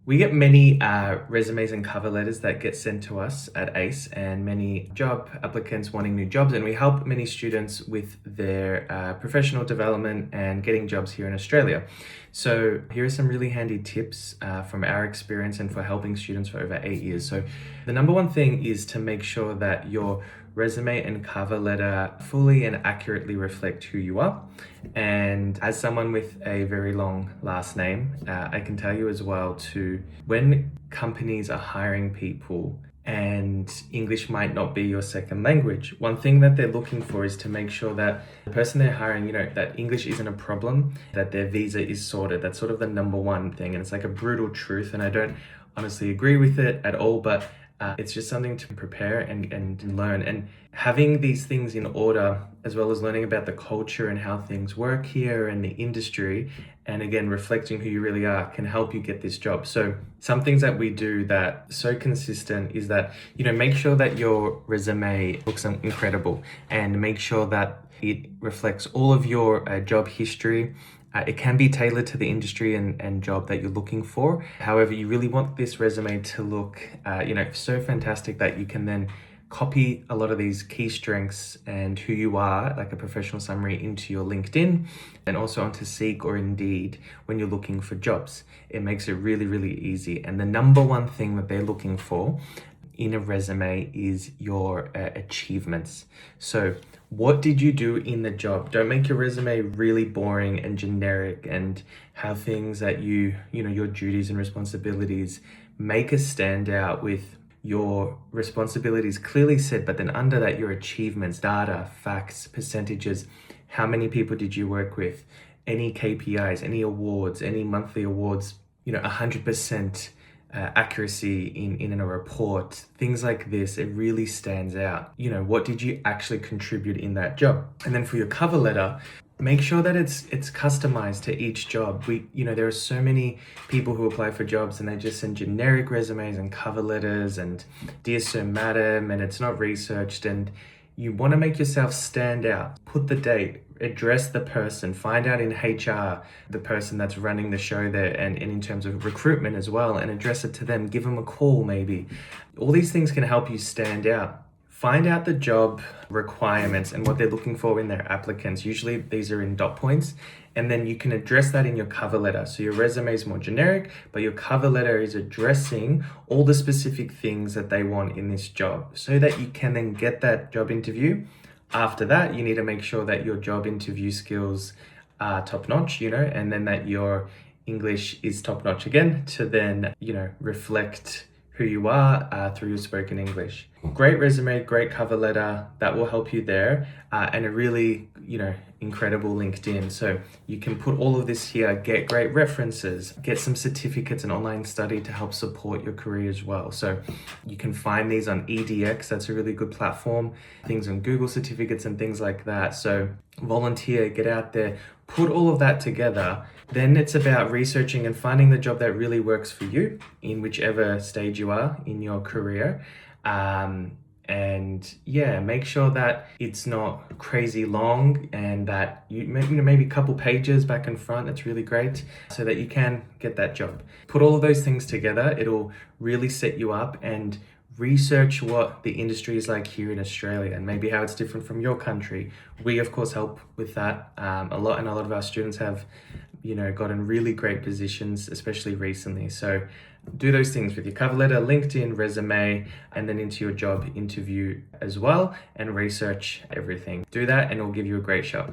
We get many resumes and cover letters that get sent to us at ACE, and many job applicants wanting new jobs, and we help many students with their professional development and getting jobs here in Australia. So here are some really handy tips from our experience and for helping students for over 8 years. So the number one thing is to make sure that your resume and cover letter fully and accurately reflect who you are. And as someone with a very long last name, I can tell you as well too, when companies are hiring people and English might not be your second language, one thing that they're looking for is to make sure that the person they're hiring, that English isn't a problem, that their visa is sorted. That's sort of the number one thing. And it's like a brutal truth. And I don't honestly agree with it at all, but it's just something to prepare and learn. And having these things in order, as well as learning about the culture and how things work here and the industry, and again, reflecting who you really are, can help you get this job. So some things that we do that are so consistent is that, make sure that your resume looks incredible, and make sure that it reflects all of your job history. It can be tailored to the industry and job that you're looking for. However, you really want this resume to look, so fantastic that you can then copy a lot of these key strengths and who you are, like a professional summary, into your LinkedIn and also onto Seek or Indeed when you're looking for jobs. It makes it really, really easy. And the number one thing that they're looking for in a resume is your achievements. So what did you do in the job? Don't make your resume really boring and generic and have things that your duties and responsibilities. Make a standout with your responsibilities clearly said, but then under that, your achievements, data, facts, percentages. How many people did you work with? Any KPIs, any awards, any monthly awards, 100% accuracy in a report, things like this. It really stands out. What did you actually contribute in that job? And then for your cover letter, make sure that it's customized to each job. There are so many people who apply for jobs and they just send generic resumes and cover letters and dear sir, madam, and it's not researched. And you want to make yourself stand out. Put the date, address the person, find out in HR, the person that's running the show there, and in terms of recruitment as well, and address it to them, give them a call maybe. All these things can help you stand out. Find out the job requirements and what they're looking for in their applicants. Usually these are in dot points, and then you can address that in your cover letter. So your resume is more generic, but your cover letter is addressing all the specific things that they want in this job so that you can then get that job interview. After that, you need to make sure that your job interview skills are top notch, and then that your English is top notch again to then, reflect who you are through your spoken English. Great resume, great cover letter, that will help you there, and a really, incredible LinkedIn. So you can put all of this here, get great references, get some certificates and online study to help support your career as well. So you can find these on EDX, that's a really good platform, things on Google certificates and things like that. So volunteer, get out there, put all of that together. Then it's about researching and finding the job that really works for you in whichever stage you are in your career. Make sure that it's not crazy long and that maybe a couple pages back and front. It's really great so that you can get that job. Put all of those things together. It'll really set you up, and research what the industry is like here in Australia and maybe how it's different from your country. We of course help with that a lot, and a lot of our students have gotten really great positions, especially recently. So do those things with your cover letter, LinkedIn, resume, and then into your job interview as well, and research everything. Do that and it'll give you a great shot.